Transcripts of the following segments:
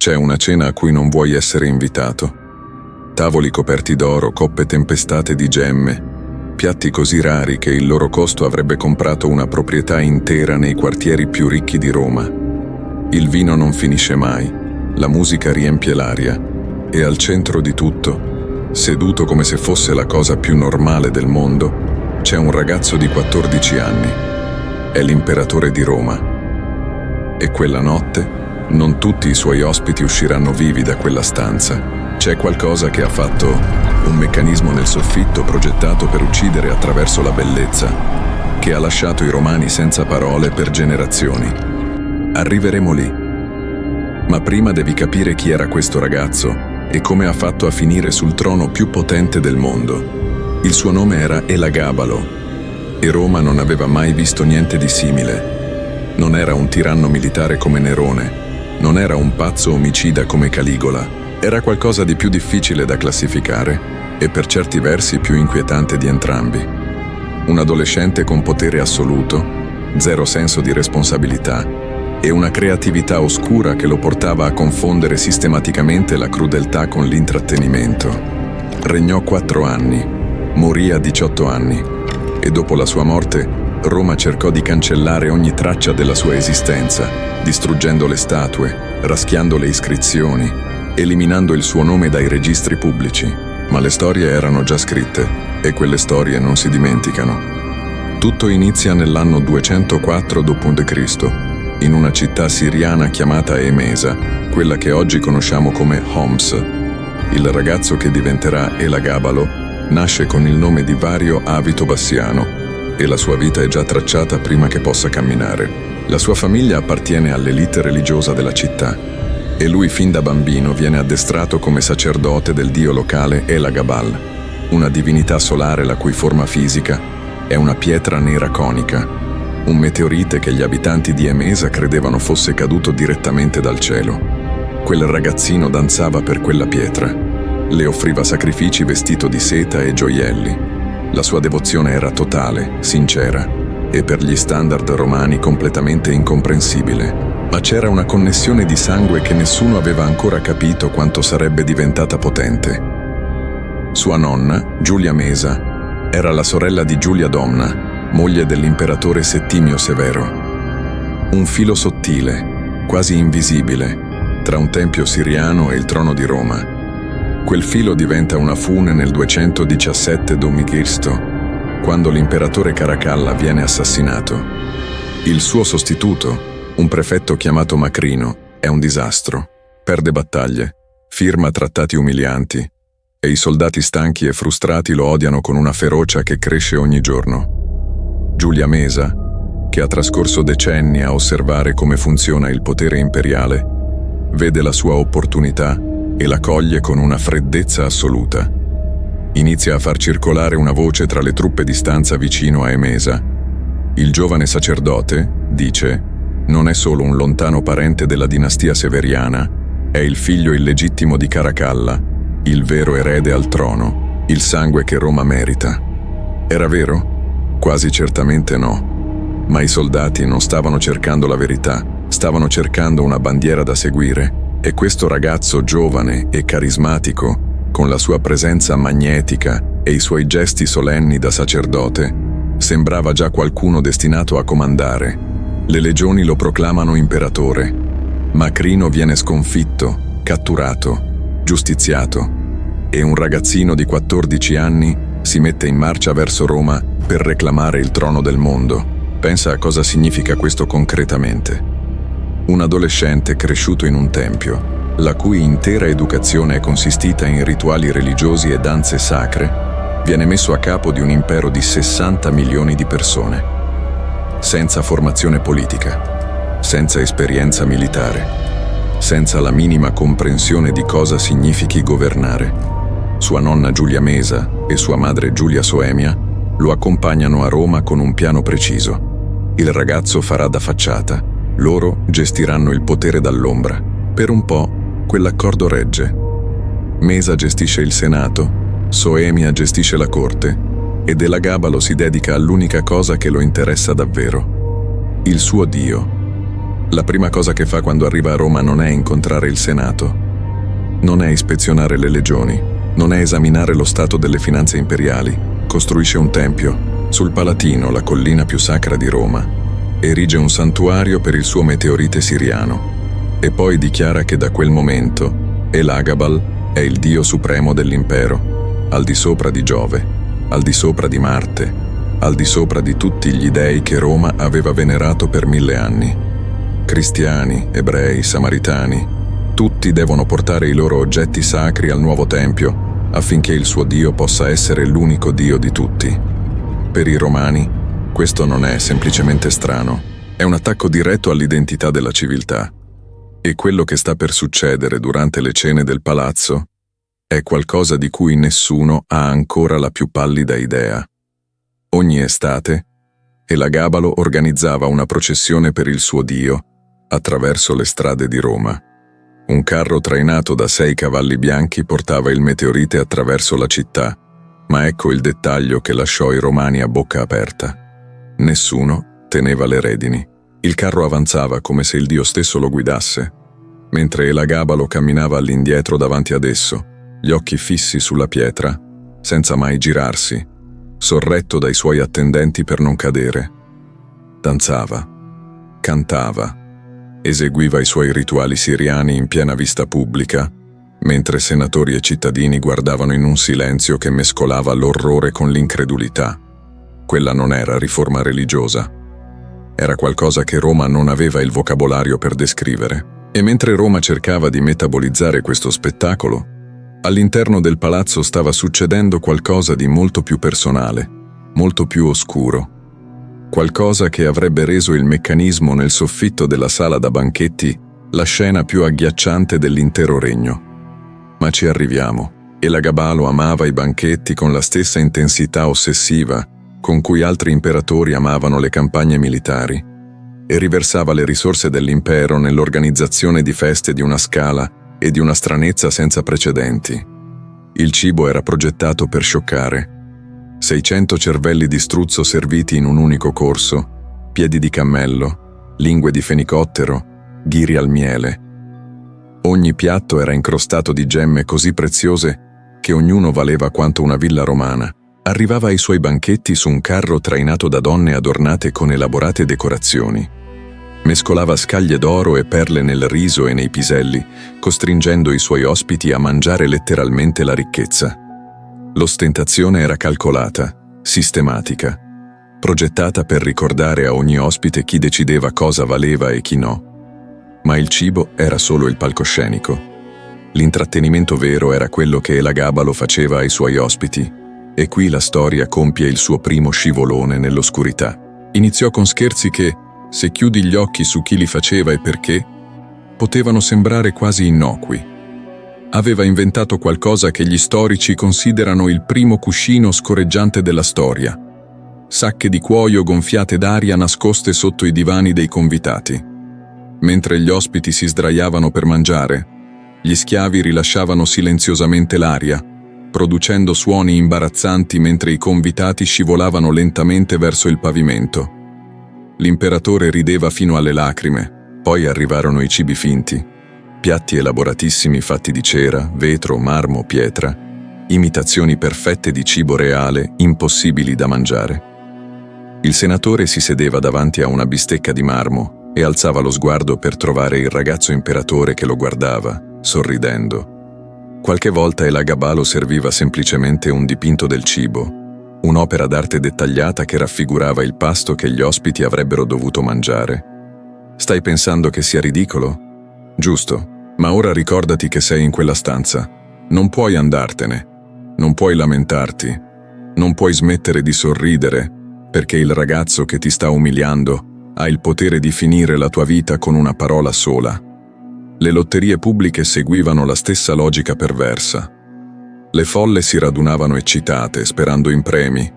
C'è una cena a cui non vuoi essere invitato. Tavoli coperti d'oro, coppe tempestate di gemme, piatti così rari che il loro costo avrebbe comprato una proprietà intera nei quartieri più ricchi di Roma. Il vino non finisce mai, la musica riempie l'aria e al centro di tutto, seduto come se fosse la cosa più normale del mondo, c'è un ragazzo di 14 anni. È l'imperatore di Roma. E quella notte non tutti i suoi ospiti usciranno vivi da quella stanza. C'è qualcosa che ha fatto un meccanismo nel soffitto progettato per uccidere attraverso la bellezza, che ha lasciato i romani senza parole per generazioni. Arriveremo lì. Ma prima devi capire chi era questo ragazzo e come ha fatto a finire sul trono più potente del mondo. Il suo nome era Elagabalo e Roma non aveva mai visto niente di simile. Non era un tiranno militare come Nerone, non era un pazzo omicida come Caligola. Era qualcosa di più difficile da classificare e per certi versi più inquietante di entrambi. Un adolescente con potere assoluto, zero senso di responsabilità e una creatività oscura che lo portava a confondere sistematicamente la crudeltà con l'intrattenimento. Regnò 4 anni, morì a 18 anni e dopo la sua morte Roma cercò di cancellare ogni traccia della sua esistenza, distruggendo le statue, raschiando le iscrizioni, eliminando il suo nome dai registri pubblici, ma le storie erano già scritte e quelle storie non si dimenticano. Tutto inizia nell'anno 204 d.C., in una città siriana chiamata Emesa, quella che oggi conosciamo come Homs. Il ragazzo che diventerà Elagabalo nasce con il nome di Vario Avito Bassiano e la sua vita è già tracciata prima che possa camminare. La sua famiglia appartiene all'elite religiosa della città e lui fin da bambino viene addestrato come sacerdote del dio locale Elagabal, una divinità solare la cui forma fisica è una pietra nera conica, un meteorite che gli abitanti di Emesa credevano fosse caduto direttamente dal cielo. Quel ragazzino danzava per quella pietra, le offriva sacrifici vestito di seta e gioielli. La sua devozione era totale, sincera e per gli standard romani completamente incomprensibile. Ma c'era una connessione di sangue che nessuno aveva ancora capito quanto sarebbe diventata potente. Sua nonna, Giulia Mesa, era la sorella di Giulia Domna, moglie dell'imperatore Settimio Severo. Un filo sottile, quasi invisibile, tra un tempio siriano e il trono di Roma. Quel filo diventa una fune nel 217 d.C., quando l'imperatore Caracalla viene assassinato. Il suo sostituto, un prefetto chiamato Macrino, è un disastro. Perde battaglie, firma trattati umilianti e i soldati stanchi e frustrati lo odiano con una ferocia che cresce ogni giorno. Giulia Mesa, che ha trascorso decenni a osservare come funziona il potere imperiale, vede la sua opportunità e la coglie con una freddezza assoluta. Inizia a far circolare una voce tra le truppe di stanza vicino a Emesa. Il giovane sacerdote, dice, non è solo un lontano parente della dinastia severiana, è il figlio illegittimo di Caracalla, il vero erede al trono, il sangue che Roma merita. Era vero? Quasi certamente no. Ma i soldati non stavano cercando la verità, stavano cercando una bandiera da seguire, e questo ragazzo giovane e carismatico, con la sua presenza magnetica e i suoi gesti solenni da sacerdote, sembrava già qualcuno destinato a comandare. Le legioni lo proclamano imperatore. Macrino viene sconfitto, catturato, giustiziato, e un ragazzino di 14 anni si mette in marcia verso Roma per reclamare il trono del mondo. Pensa a cosa significa questo concretamente. Un adolescente cresciuto in un tempio, la cui intera educazione è consistita in rituali religiosi e danze sacre, viene messo a capo di un impero di 60 milioni di persone. Senza formazione politica, senza esperienza militare, senza la minima comprensione di cosa significhi governare. Sua nonna Giulia Mesa e sua madre Giulia Soemia lo accompagnano a Roma con un piano preciso. Il ragazzo farà da facciata, loro gestiranno il potere dall'ombra. Per un po' quell'accordo regge. Mesa gestisce il Senato, Soemia gestisce la corte, ed Elagabalo si dedica all'unica cosa che lo interessa davvero, il suo Dio. La prima cosa che fa quando arriva a Roma non è incontrare il Senato, non è ispezionare le legioni, non è esaminare lo stato delle finanze imperiali. Costruisce un tempio sul Palatino, la collina più sacra di Roma, erige un santuario per il suo meteorite siriano e poi dichiara che da quel momento Elagabal è il dio supremo dell'impero, al di sopra di Giove, al di sopra di Marte, al di sopra di tutti gli dei che Roma aveva venerato per 1000 anni. Cristiani, ebrei, samaritani, tutti devono portare i loro oggetti sacri al nuovo tempio affinché il suo Dio possa essere l'unico Dio di tutti. Per i romani, questo non è semplicemente strano, è un attacco diretto all'identità della civiltà. E quello che sta per succedere durante le cene del palazzo è qualcosa di cui nessuno ha ancora la più pallida idea. Ogni estate, Elagabalo organizzava una processione per il suo Dio attraverso le strade di Roma. Un carro trainato da 6 cavalli bianchi portava il meteorite attraverso la città, ma ecco il dettaglio che lasciò i romani a bocca aperta. Nessuno teneva le redini. Il carro avanzava come se il dio stesso lo guidasse, mentre Elagabalo camminava all'indietro davanti ad esso, gli occhi fissi sulla pietra, senza mai girarsi, sorretto dai suoi attendenti per non cadere. Danzava, cantava, eseguiva i suoi rituali siriani in piena vista pubblica, mentre senatori e cittadini guardavano in un silenzio che mescolava l'orrore con l'incredulità. Quella non era riforma religiosa. Era qualcosa che Roma non aveva il vocabolario per descrivere. E mentre Roma cercava di metabolizzare questo spettacolo, all'interno del palazzo stava succedendo qualcosa di molto più personale, molto più oscuro. Qualcosa che avrebbe reso il meccanismo nel soffitto della sala da banchetti la scena più agghiacciante dell'intero regno. Ma ci arriviamo. Elagabalo amava i banchetti con la stessa intensità ossessiva con cui altri imperatori amavano le campagne militari, e riversava le risorse dell'impero nell'organizzazione di feste di una scala e di una stranezza senza precedenti. Il cibo era progettato per scioccare. 600 cervelli di struzzo serviti in un unico corso, piedi di cammello, lingue di fenicottero, ghiri al miele. Ogni piatto era incrostato di gemme così preziose che ognuno valeva quanto una villa romana. Arrivava ai suoi banchetti su un carro trainato da donne adornate con elaborate decorazioni. Mescolava scaglie d'oro e perle nel riso e nei piselli, costringendo i suoi ospiti a mangiare letteralmente la ricchezza. L'ostentazione era calcolata, sistematica, progettata per ricordare a ogni ospite chi decideva cosa valeva e chi no. Ma il cibo era solo il palcoscenico. L'intrattenimento vero era quello che Elagabalo faceva ai suoi ospiti. E qui la storia compie il suo primo scivolone nell'oscurità. Iniziò con scherzi che, se chiudi gli occhi su chi li faceva e perché, potevano sembrare quasi innocui. Aveva inventato qualcosa che gli storici considerano il primo cuscino scorreggiante della storia. Sacche di cuoio gonfiate d'aria nascoste sotto i divani dei convitati. Mentre gli ospiti si sdraiavano per mangiare, gli schiavi rilasciavano silenziosamente l'aria, producendo suoni imbarazzanti mentre i convitati scivolavano lentamente verso il pavimento. L'imperatore rideva fino alle lacrime, poi arrivarono i cibi finti, piatti elaboratissimi fatti di cera, vetro, marmo, pietra, imitazioni perfette di cibo reale, impossibili da mangiare. Il senatore si sedeva davanti a una bistecca di marmo e alzava lo sguardo per trovare il ragazzo imperatore che lo guardava, sorridendo. Qualche volta Elagabalo serviva semplicemente un dipinto del cibo, un'opera d'arte dettagliata che raffigurava il pasto che gli ospiti avrebbero dovuto mangiare. Stai pensando che sia ridicolo? Giusto, ma ora ricordati che sei in quella stanza. Non puoi andartene, non puoi lamentarti, non puoi smettere di sorridere, perché il ragazzo che ti sta umiliando ha il potere di finire la tua vita con una parola sola. Le lotterie pubbliche seguivano la stessa logica perversa. Le folle si radunavano eccitate, sperando in premi.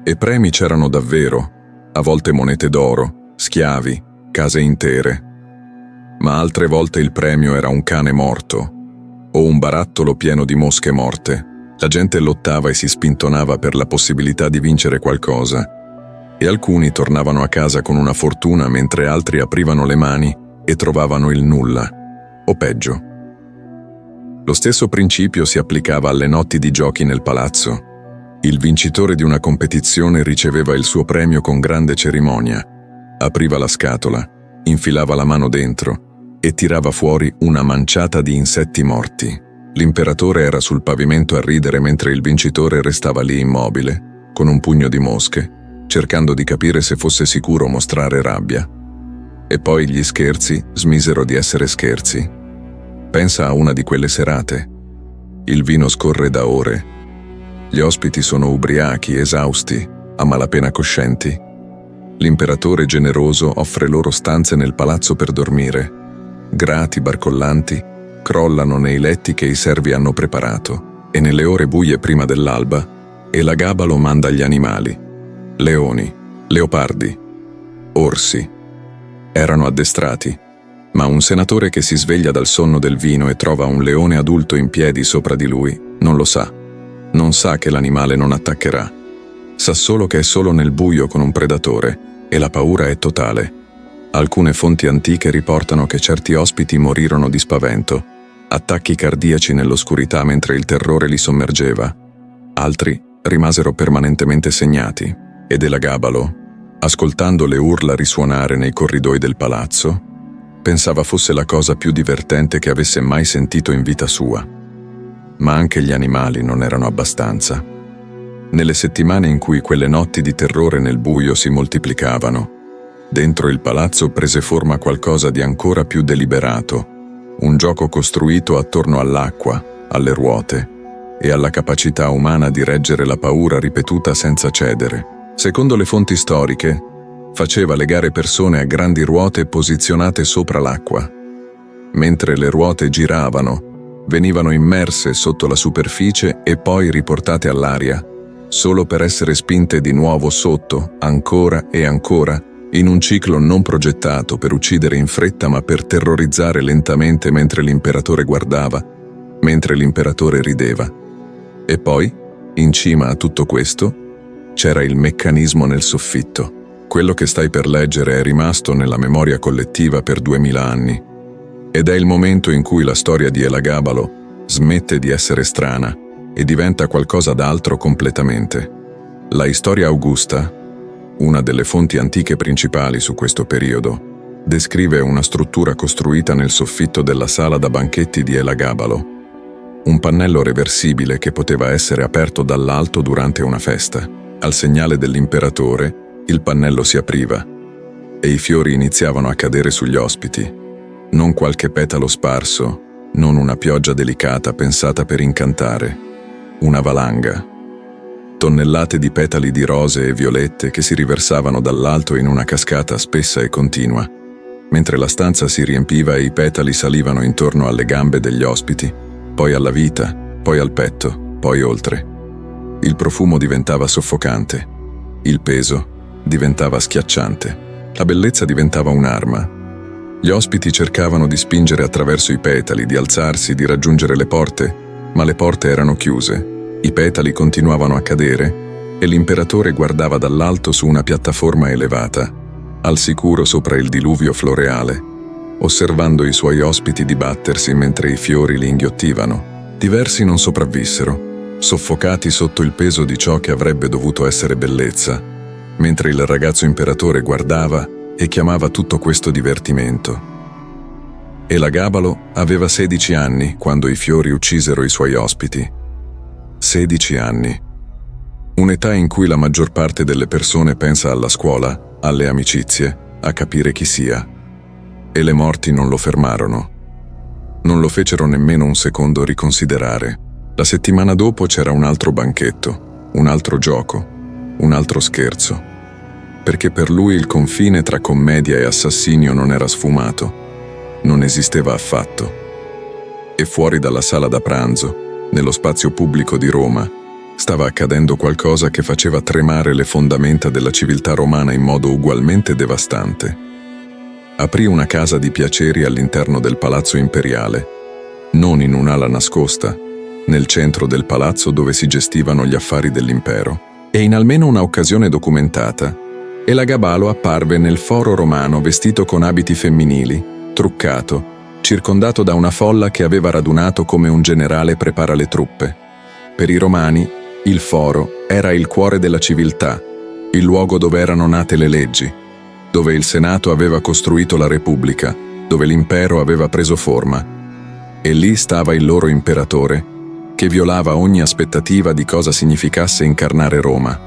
E premi c'erano davvero, a volte monete d'oro, schiavi, case intere. Ma altre volte il premio era un cane morto, o un barattolo pieno di mosche morte. La gente lottava e si spintonava per la possibilità di vincere qualcosa. E alcuni tornavano a casa con una fortuna mentre altri aprivano le mani e trovavano il nulla, o peggio. Lo stesso principio si applicava alle notti di giochi nel palazzo. Il vincitore di una competizione riceveva il suo premio con grande cerimonia, apriva la scatola, infilava la mano dentro e tirava fuori una manciata di insetti morti. L'imperatore era sul pavimento a ridere mentre il vincitore restava lì immobile, con un pugno di mosche, cercando di capire se fosse sicuro mostrare rabbia. E poi gli scherzi smisero di essere scherzi. Pensa a una di quelle serate. Il vino scorre da ore. Gli ospiti sono ubriachi, esausti, a malapena coscienti. L'imperatore generoso offre loro stanze nel palazzo per dormire. Grati, barcollanti, crollano nei letti che i servi hanno preparato e nelle ore buie prima dell'alba Elagabalo manda gli animali. Leoni, leopardi, orsi. Erano addestrati, ma un senatore che si sveglia dal sonno del vino e trova un leone adulto in piedi sopra di lui non lo sa. Non sa che l'animale non attaccherà. Sa solo che è solo nel buio con un predatore e la paura è totale. Alcune fonti antiche riportano che certi ospiti morirono di spavento, attacchi cardiaci nell'oscurità mentre il terrore li sommergeva. Altri rimasero permanentemente segnati ed Elagabalo, ascoltando le urla risuonare nei corridoi del palazzo, pensava fosse la cosa più divertente che avesse mai sentito in vita sua. Ma anche gli animali non erano abbastanza. Nelle settimane in cui quelle notti di terrore nel buio si moltiplicavano, dentro il palazzo prese forma qualcosa di ancora più deliberato, un gioco costruito attorno all'acqua, alle ruote e alla capacità umana di reggere la paura ripetuta senza cedere. Secondo le fonti storiche, faceva legare persone a grandi ruote posizionate sopra l'acqua. Mentre le ruote giravano, venivano immerse sotto la superficie e poi riportate all'aria, solo per essere spinte di nuovo sotto, ancora e ancora, in un ciclo non progettato per uccidere in fretta ma per terrorizzare lentamente mentre l'imperatore guardava, mentre l'imperatore rideva. E poi, in cima a tutto questo, c'era il meccanismo nel soffitto. Quello che stai per leggere è rimasto nella memoria collettiva per 2000 anni. Ed è il momento in cui la storia di Elagabalo smette di essere strana e diventa qualcosa d'altro completamente. La Storia Augusta, una delle fonti antiche principali su questo periodo, descrive una struttura costruita nel soffitto della sala da banchetti di Elagabalo, un pannello reversibile che poteva essere aperto dall'alto durante una festa. Al segnale dell'imperatore, il pannello si apriva e i fiori iniziavano a cadere sugli ospiti. Non qualche petalo sparso, non una pioggia delicata pensata per incantare, una valanga. Tonnellate di petali di rose e violette che si riversavano dall'alto in una cascata spessa e continua, mentre la stanza si riempiva e i petali salivano intorno alle gambe degli ospiti, poi alla vita, poi al petto, poi oltre. Il profumo diventava soffocante, il peso diventava schiacciante, la bellezza diventava un'arma. Gli ospiti cercavano di spingere attraverso i petali, di alzarsi, di raggiungere le porte, ma le porte erano chiuse, i petali continuavano a cadere e l'imperatore guardava dall'alto su una piattaforma elevata, al sicuro sopra il diluvio floreale, osservando i suoi ospiti dibattersi mentre i fiori li inghiottivano. Diversi non sopravvissero, soffocati sotto il peso di ciò che avrebbe dovuto essere bellezza, mentre il ragazzo imperatore guardava e chiamava tutto questo divertimento. Elagabalo aveva 16 anni quando i fiori uccisero i suoi ospiti. 16 anni. Un'età in cui la maggior parte delle persone pensa alla scuola, alle amicizie, a capire chi sia. E le morti non lo fermarono. Non lo fecero nemmeno un secondo riconsiderare. La settimana dopo c'era un altro banchetto, un altro gioco, un altro scherzo. Perché per lui il confine tra commedia e assassinio non era sfumato, non esisteva affatto. E fuori dalla sala da pranzo, nello spazio pubblico di Roma, stava accadendo qualcosa che faceva tremare le fondamenta della civiltà romana in modo ugualmente devastante. Aprì una casa di piaceri all'interno del palazzo imperiale, non in un'ala nascosta, nel centro del palazzo dove si gestivano gli affari dell'impero. E in almeno una occasione documentata, Elagabalo apparve nel foro romano vestito con abiti femminili, truccato, circondato da una folla che aveva radunato come un generale prepara le truppe. Per i Romani, il foro era il cuore della civiltà, il luogo dove erano nate le leggi, dove il Senato aveva costruito la Repubblica, dove l'impero aveva preso forma. E lì stava il loro imperatore, che violava ogni aspettativa di cosa significasse incarnare Roma.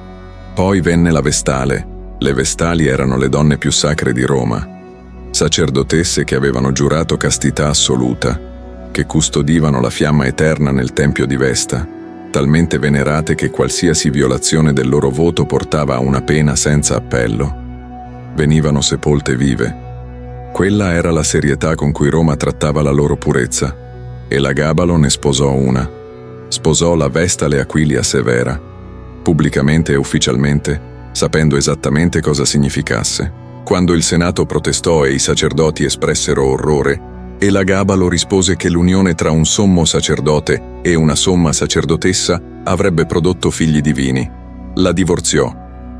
Poi venne la Vestale. Le Vestali erano le donne più sacre di Roma, sacerdotesse che avevano giurato castità assoluta, che custodivano la fiamma eterna nel tempio di Vesta, talmente venerate che qualsiasi violazione del loro voto portava a una pena senza appello. Venivano sepolte vive. Quella era la serietà con cui Roma trattava la loro purezza, e Elagabalo ne sposò una. Sposò la Vestale Aquilia Severa, pubblicamente e ufficialmente, sapendo esattamente cosa significasse. Quando il Senato protestò e i sacerdoti espressero orrore, Elagabalo rispose che l'unione tra un sommo sacerdote e una somma sacerdotessa avrebbe prodotto figli divini. La divorziò.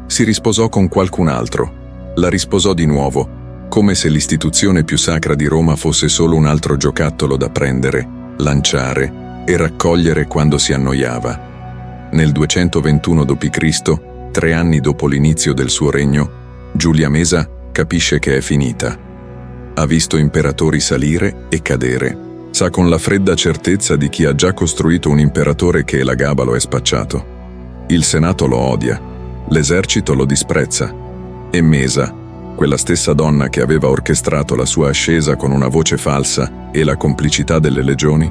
Si risposò con qualcun altro. La risposò di nuovo, come se l'istituzione più sacra di Roma fosse solo un altro giocattolo da prendere, lanciare e raccogliere quando si annoiava. Nel 221 d.C., 3 anni dopo l'inizio del suo regno, Giulia Mesa capisce che è finita. Ha visto imperatori salire e cadere. Sa con la fredda certezza di chi ha già costruito un imperatore che Elagabalo è spacciato. Il Senato lo odia, l'esercito lo disprezza. E Mesa, quella stessa donna che aveva orchestrato la sua ascesa con una voce falsa e la complicità delle legioni,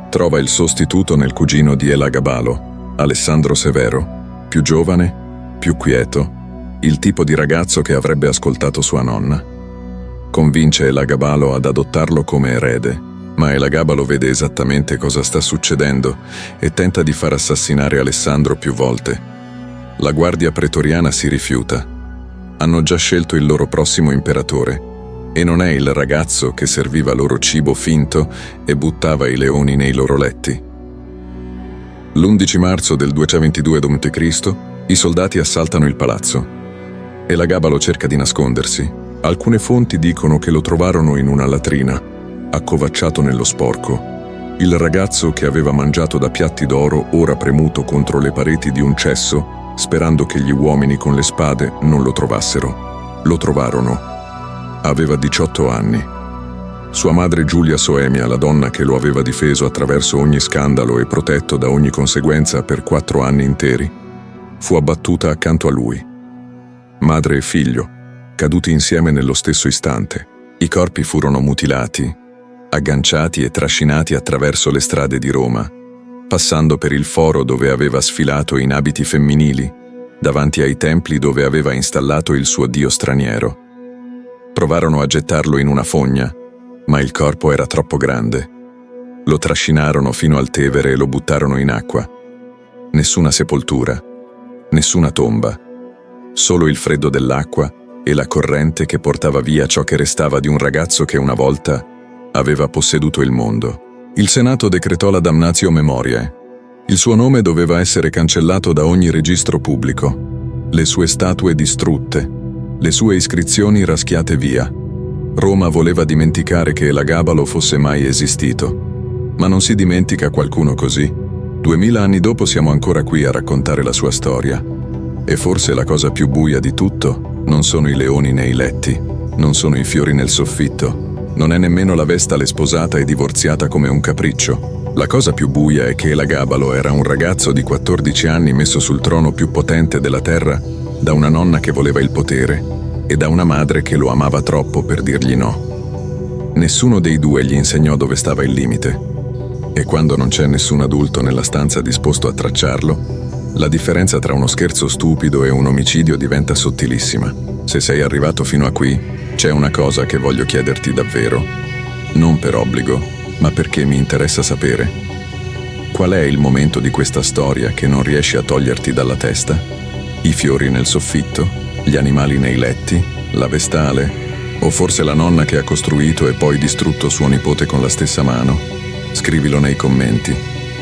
trova il sostituto nel cugino di Elagabalo, Alessandro Severo, più giovane, più quieto, il tipo di ragazzo che avrebbe ascoltato sua nonna. Convince Elagabalo ad adottarlo come erede, ma Elagabalo vede esattamente cosa sta succedendo e tenta di far assassinare Alessandro più volte. La guardia pretoriana si rifiuta. Hanno già scelto il loro prossimo imperatore, e non è il ragazzo che serviva loro cibo finto e buttava i leoni nei loro letti. L'11 marzo del 222 d.C., i soldati assaltano il palazzo. Elagabalo cerca di nascondersi. Alcune fonti dicono che lo trovarono in una latrina, accovacciato nello sporco. Il ragazzo che aveva mangiato da piatti d'oro, ora premuto contro le pareti di un cesso, sperando che gli uomini con le spade non lo trovassero. Lo trovarono. Aveva 18 anni. Sua madre Giulia Soemia, la donna che lo aveva difeso attraverso ogni scandalo e protetto da ogni conseguenza per 4 anni interi, fu abbattuta accanto a lui. Madre e figlio, caduti insieme nello stesso istante. I corpi furono mutilati, agganciati e trascinati attraverso le strade di Roma, passando per il foro dove aveva sfilato in abiti femminili, davanti ai templi dove aveva installato il suo dio straniero. Provarono a gettarlo in una fogna, ma il corpo era troppo grande. Lo trascinarono fino al Tevere e lo buttarono in acqua. Nessuna sepoltura, nessuna tomba. Solo il freddo dell'acqua e la corrente che portava via ciò che restava di un ragazzo che una volta aveva posseduto il mondo. Il Senato decretò la damnatio memoriae. Il suo nome doveva essere cancellato da ogni registro pubblico, le sue statue distrutte, le sue iscrizioni raschiate via. Roma voleva dimenticare che Elagabalo fosse mai esistito. Ma non si dimentica qualcuno così. 2000 anni dopo siamo ancora qui a raccontare la sua storia. E forse la cosa più buia di tutto non sono i leoni nei letti, non sono i fiori nel soffitto, non è nemmeno la Vestale sposata e divorziata come un capriccio. La cosa più buia è che Elagabalo era un ragazzo di 14 anni messo sul trono più potente della terra da una nonna che voleva il potere e da una madre che lo amava troppo per dirgli no. Nessuno dei due gli insegnò dove stava il limite. E quando non c'è nessun adulto nella stanza disposto a tracciarlo, la differenza tra uno scherzo stupido e un omicidio diventa sottilissima. Se sei arrivato fino a qui, c'è una cosa che voglio chiederti davvero. Non per obbligo, ma perché mi interessa sapere. Qual è il momento di questa storia che non riesci a toglierti dalla testa? I fiori nel soffitto? Gli animali nei letti? La Vestale? O forse la nonna che ha costruito e poi distrutto suo nipote con la stessa mano? Scrivilo nei commenti.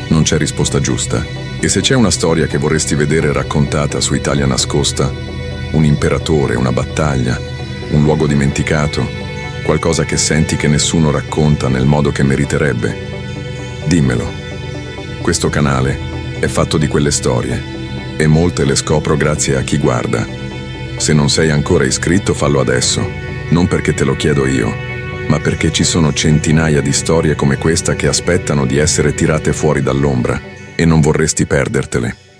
Non c'è risposta giusta. E se c'è una storia che vorresti vedere raccontata su Italia Nascosta, un imperatore, una battaglia, un luogo dimenticato, qualcosa che senti che nessuno racconta nel modo che meriterebbe? Dimmelo. Questo canale è fatto di quelle storie e molte le scopro grazie a chi guarda. Se non sei ancora iscritto, fallo adesso, non perché te lo chiedo io, ma perché ci sono centinaia di storie come questa che aspettano di essere tirate fuori dall'ombra e non vorresti perdertele.